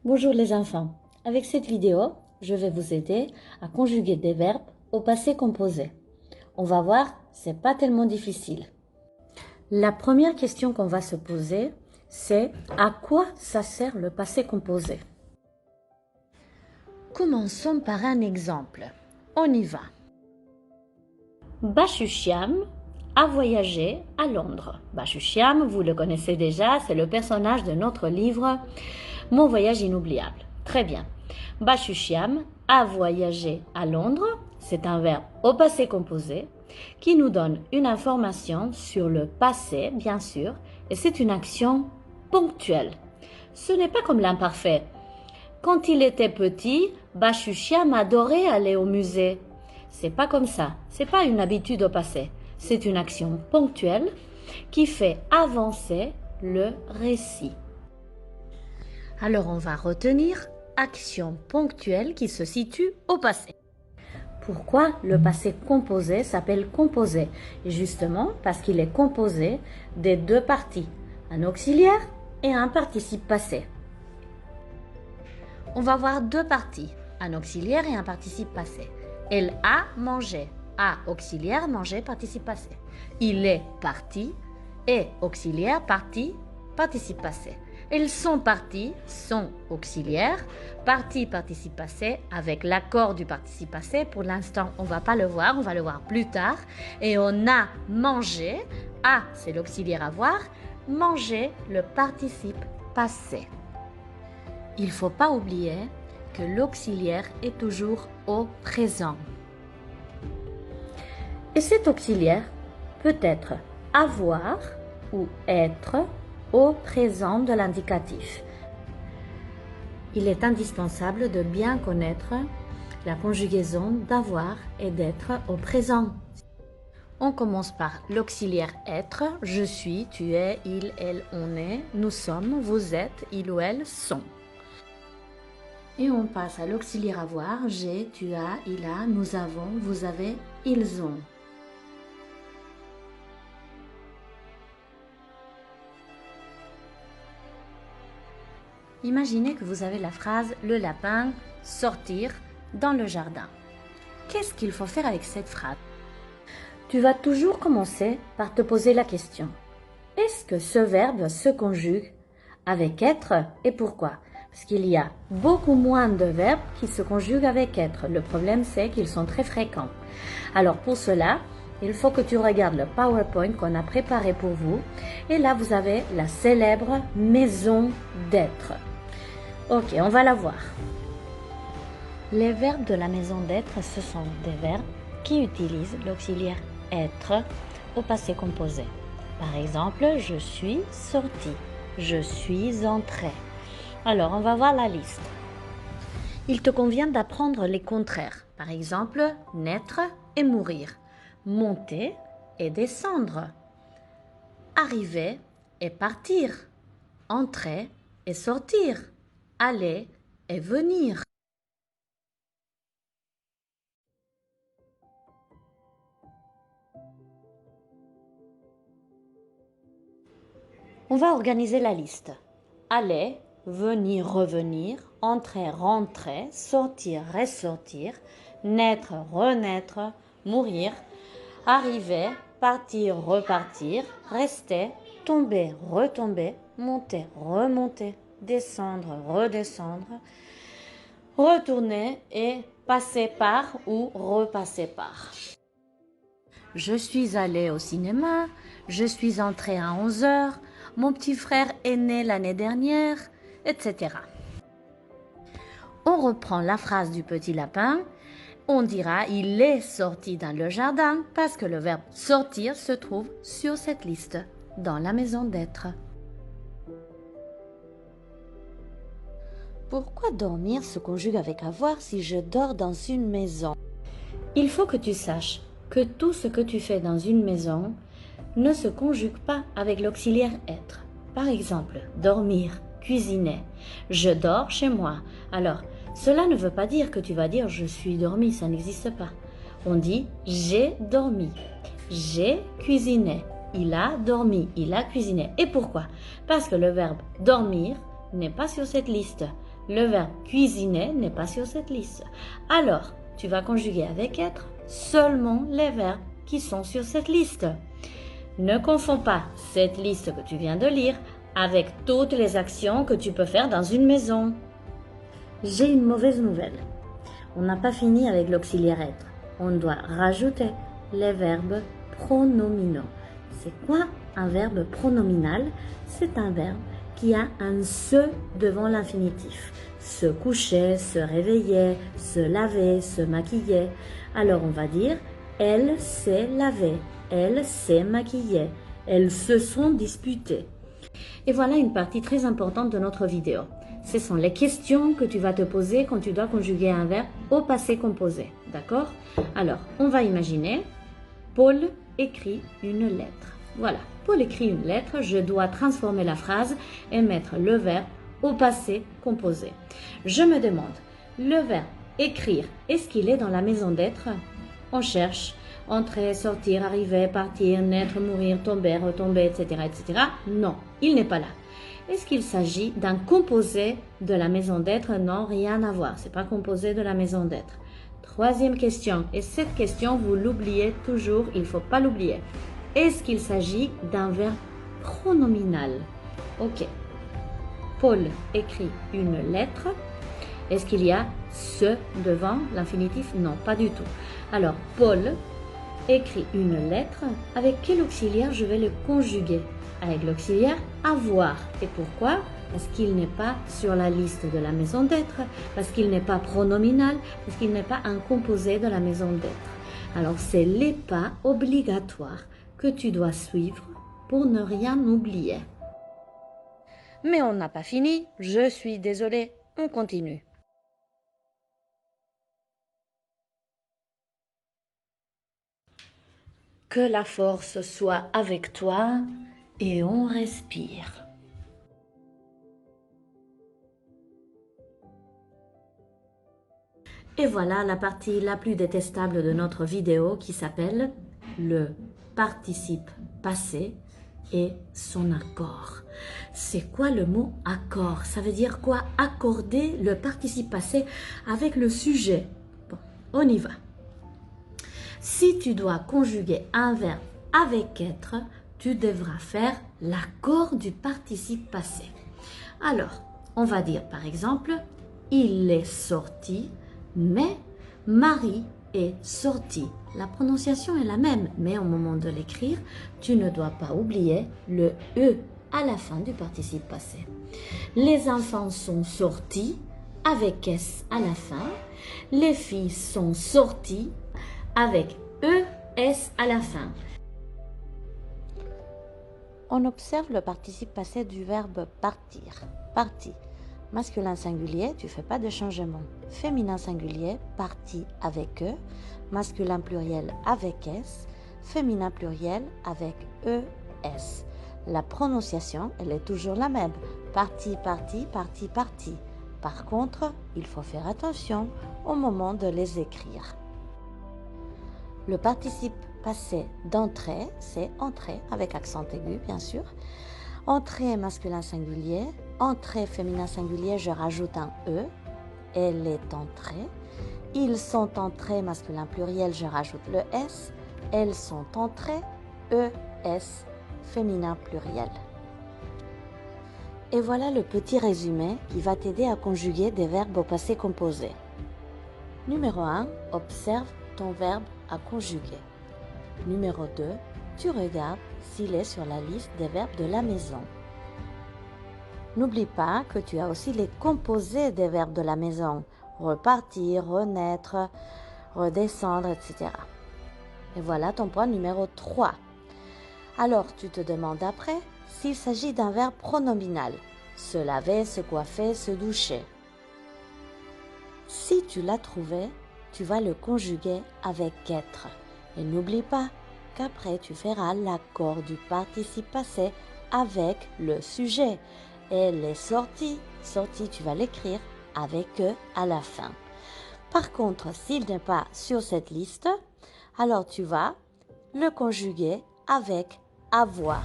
Bonjour les enfants, avec cette vidéo, je vais vous aider à conjuguer des verbes au passé composé. On va voir, c'est pas tellement difficile. La première question qu'on va se poser, c'est à quoi ça sert le passé composé? Commençons par un exemple. On y va. Bashusham a voyagé à Londres. Bashusham, vous le connaissez déjà, c'est le personnage de notre livre Mon voyage inoubliable. Très bien. Bashusham a voyagé à Londres. C'est un verbe au passé composé qui nous donne une information sur le passé, bien sûr, et c'est une action ponctuelle. Ce n'est pas comme l'imparfait. Quand il était petit, Bashusham adorait aller au musée. C'est pas comme ça. C'est pas une habitude au passé. C'est une action ponctuelle qui fait avancer le récit. Alors on va retenir action ponctuelle qui se situe au passé. Pourquoi le passé composé s'appelle composé? Justement parce qu'il est composé des deux parties, un auxiliaire et un participe passé. On va voir deux parties, un auxiliaire et un participe passé. Elle a mangé. A, auxiliaire, mangé, participe passé. Il est parti. Et, auxiliaire, parti, participe passé. Ils sont partis, sont auxiliaires, parti, participe passé, avec l'accord du participe passé. Pour l'instant, on ne va pas le voir, on va le voir plus tard. Et on a mangé, a, c'est l'auxiliaire avoir, manger, le participe passé. Il ne faut pas oublier que l'auxiliaire est toujours au présent. Et cet auxiliaire peut être avoir ou être au présent de l'indicatif. Il est indispensable de bien connaître la conjugaison d'avoir et d'être au présent. On commence par l'auxiliaire être, je suis, tu es, il, elle, on est, nous sommes, vous êtes, il ou elle sont. Et on passe à l'auxiliaire avoir, j'ai, tu as, il a, nous avons, vous avez, ils ont. Imaginez que vous avez la phrase « Le lapin sortir dans le jardin ». Qu'est-ce qu'il faut faire avec cette phrase? Tu vas toujours commencer par te poser la question. Est-ce que ce verbe se conjugue avec être et pourquoi? Parce qu'il y a beaucoup moins de verbes qui se conjuguent avec être. Le problème, c'est qu'ils sont très fréquents. Alors pour cela, il faut que tu regardes le PowerPoint qu'on a préparé pour vous. Et là, vous avez la célèbre maison d'être. Ok, on va la voir. Les verbes de la maison d'être, ce sont des verbes qui utilisent l'auxiliaire être au passé composé. Par exemple, je suis sorti, je suis entré. Alors, on va voir la liste. Il te convient d'apprendre les contraires. Par exemple, naître et mourir, monter et descendre, arriver et partir, entrer et sortir, aller et venir. On va organiser la liste. Aller, venir, revenir, entrer, rentrer, sortir, ressortir, naître, renaître, mourir, arriver, partir, repartir, rester, tomber, retomber, monter, remonter, descendre, redescendre, retourner et passer par ou repasser par. Je suis allé au cinéma, je suis entré à 11 heures, mon petit frère est né l'année dernière, etc. On reprend la phrase du petit lapin. On dira « il est sorti dans le jardin » parce que le verbe « sortir » se trouve sur cette liste, dans la maison d'être. Pourquoi dormir se conjugue avec avoir si je dors dans une maison? Il faut que tu saches que tout ce que tu fais dans une maison ne se conjugue pas avec l'auxiliaire être. Par exemple, dormir, cuisiner. Je dors chez moi. Alors, cela ne veut pas dire que tu vas dire je suis dormi, ça n'existe pas. On dit j'ai dormi, j'ai cuisiné, il a dormi, il a cuisiné. Et pourquoi? Parce que le verbe dormir n'est pas sur cette liste. Le verbe cuisiner n'est pas sur cette liste. Alors, tu vas conjuguer avec être seulement les verbes qui sont sur cette liste. Ne confonds pas cette liste que tu viens de lire avec toutes les actions que tu peux faire dans une maison. J'ai une mauvaise nouvelle. On n'a pas fini avec l'auxiliaire être. On doit rajouter les verbes pronominaux. C'est quoi un verbe pronominal? C'est un verbe qui a un se devant l'infinitif. Se coucher, se réveiller, se laver, se maquiller. Alors on va dire elle s'est lavée, elle s'est maquillée, elles se sont disputées. Et voilà une partie très importante de notre vidéo. Ce sont les questions que tu vas te poser quand tu dois conjuguer un verbe au passé composé. D'accord? Alors, on va imaginer, Paul écrit une lettre. Voilà, Paul écrit une lettre, je dois transformer la phrase et mettre le verbe au passé composé. Je me demande, le verbe écrire, est-ce qu'il est dans la maison d'être? On cherche, entrer, sortir, arriver, partir, naître, mourir, tomber, retomber, etc., etc. Non, il n'est pas là. Est-ce qu'il s'agit d'un composé de la maison d'être? Non, rien à voir. C'est pas composé de la maison d'être. Troisième question, et cette question, vous l'oubliez toujours, il ne faut pas l'oublier. Est-ce qu'il s'agit d'un verbe pronominal? Ok. Paul écrit une lettre. Est-ce qu'il y a ce devant l'infinitif? Non, pas du tout. Alors, Paul écrit une lettre. Avec quel auxiliaire je vais le conjuguer? Avec l'auxiliaire avoir. Et pourquoi? Parce qu'il n'est pas sur la liste de la maison d'être, parce qu'il n'est pas pronominal, parce qu'il n'est pas un composé de la maison d'être. Alors, c'est les pas obligatoires que tu dois suivre pour ne rien oublier. Mais on n'a pas fini, je suis désolée, on continue. Que la force soit avec toi et on respire. Et voilà la partie la plus détestable de notre vidéo qui s'appelle le participe passé et son accord. C'est quoi le mot accord? Ça veut dire quoi? Accorder le participe passé avec le sujet. Bon, on y va. Si tu dois conjuguer un verbe avec être, tu devras faire l'accord du participe passé. Alors, on va dire par exemple, il est sorti, mais Marie est sortie. La prononciation est la même, mais au moment de l'écrire, tu ne dois pas oublier le E à la fin du participe passé. Les enfants sont sortis avec S à la fin. Les filles sont sorties avec ES à la fin. On observe le participe passé du verbe partir. Parti. Masculin singulier, tu ne fais pas de changement. Féminin singulier, parti avec E. Masculin pluriel avec S. Féminin pluriel avec ES. La prononciation, elle est toujours la même. Parti, parti, parti, parti. Par contre, il faut faire attention au moment de les écrire. Le participe passé d'entrée, c'est entrer avec accent aigu, bien sûr. Entrée masculin singulier, entrée féminin singulier, je rajoute un E. Elle est entrée. Ils sont entrés masculin pluriel, je rajoute le S. Elles sont entrées, ES féminin pluriel. Et voilà le petit résumé qui va t'aider à conjuguer des verbes au passé composé. Numéro 1, observe ton verbe à conjuguer. Numéro 2, tu regardes s'il est sur la liste des verbes de la maison. N'oublie pas que tu as aussi les composés des verbes de la maison. Repartir, renaître, redescendre, etc. Et voilà ton point numéro 3. Alors, tu te demandes après s'il s'agit d'un verbe pronominal. Se laver, se coiffer, se doucher. Si tu l'as trouvé, tu vas le conjuguer avec être. Et n'oublie pas qu'après, tu feras l'accord du participe passé avec le sujet. Elle est sortie. Sortie, tu vas l'écrire avec E à la fin. Par contre, s'il n'est pas sur cette liste, alors tu vas le conjuguer avec avoir.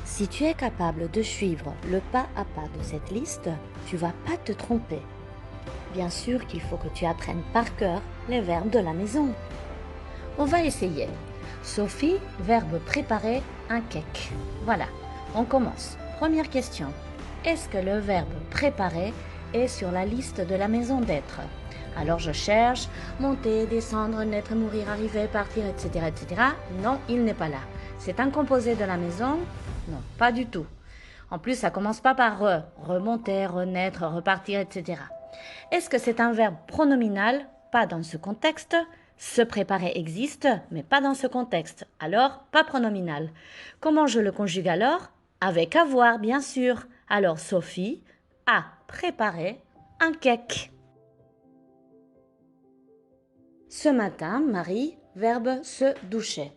Si tu es capable de suivre le pas à pas de cette liste, tu vas pas te tromper. Bien sûr qu'il faut que tu apprennes par cœur les verbes de la maison. On va essayer. Sophie, verbe préparer un cake. Voilà, on commence. Première question. Est-ce que le verbe préparer est sur la liste de la maison d'être? Alors je cherche, monter, descendre, naître, mourir, arriver, partir, etc., etc. Non, il n'est pas là. C'est un composé de la maison? Non, pas du tout. En plus, ça commence pas par remonter, renaître, repartir, etc. Est-ce que c'est un verbe pronominal? Pas dans ce contexte. Se préparer existe, mais pas dans ce contexte. Alors, pas pronominal. Comment je le conjugue alors? Avec avoir, bien sûr. Alors, Sophie a préparé un cake. Ce matin, Marie, verbe se doucher.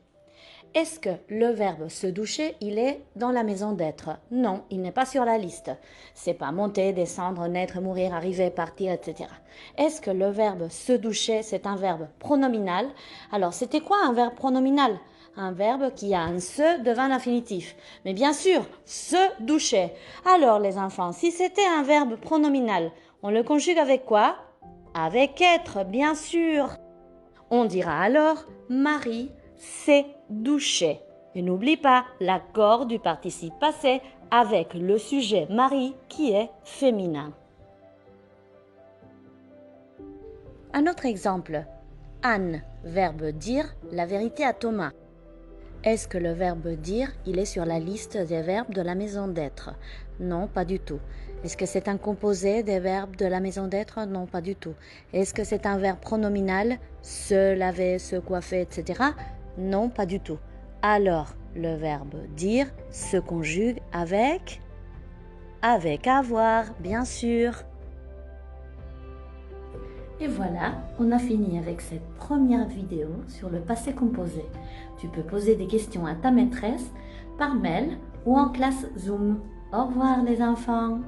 Est-ce que le verbe se doucher, il est dans la maison d'être? Non, il n'est pas sur la liste. C'est pas monter, descendre, naître, mourir, arriver, partir, etc. Est-ce que le verbe se doucher, c'est un verbe pronominal? Alors, c'était quoi un verbe pronominal? Un verbe qui a un se devant l'infinitif. Mais bien sûr, se doucher. Alors, les enfants, si c'était un verbe pronominal, on le conjugue avec quoi? Avec être, bien sûr. On dira alors Marie s'est douchée. Et n'oublie pas l'accord du participe passé avec le sujet Marie qui est féminin. Un autre exemple. Anne, verbe dire la vérité à Thomas. Est-ce que le verbe dire, il est sur la liste des verbes de la maison d'être? Non, pas du tout. Est-ce que c'est un composé des verbes de la maison d'être? Non, pas du tout. Est-ce que c'est un verbe pronominal? Se laver, se coiffer, etc. Non, pas du tout. Alors, le verbe dire se conjugue avec avoir, bien sûr. Et voilà, on a fini avec cette première vidéo sur le passé composé. Tu peux poser des questions à ta maîtresse par mail ou en classe Zoom. Au revoir les enfants!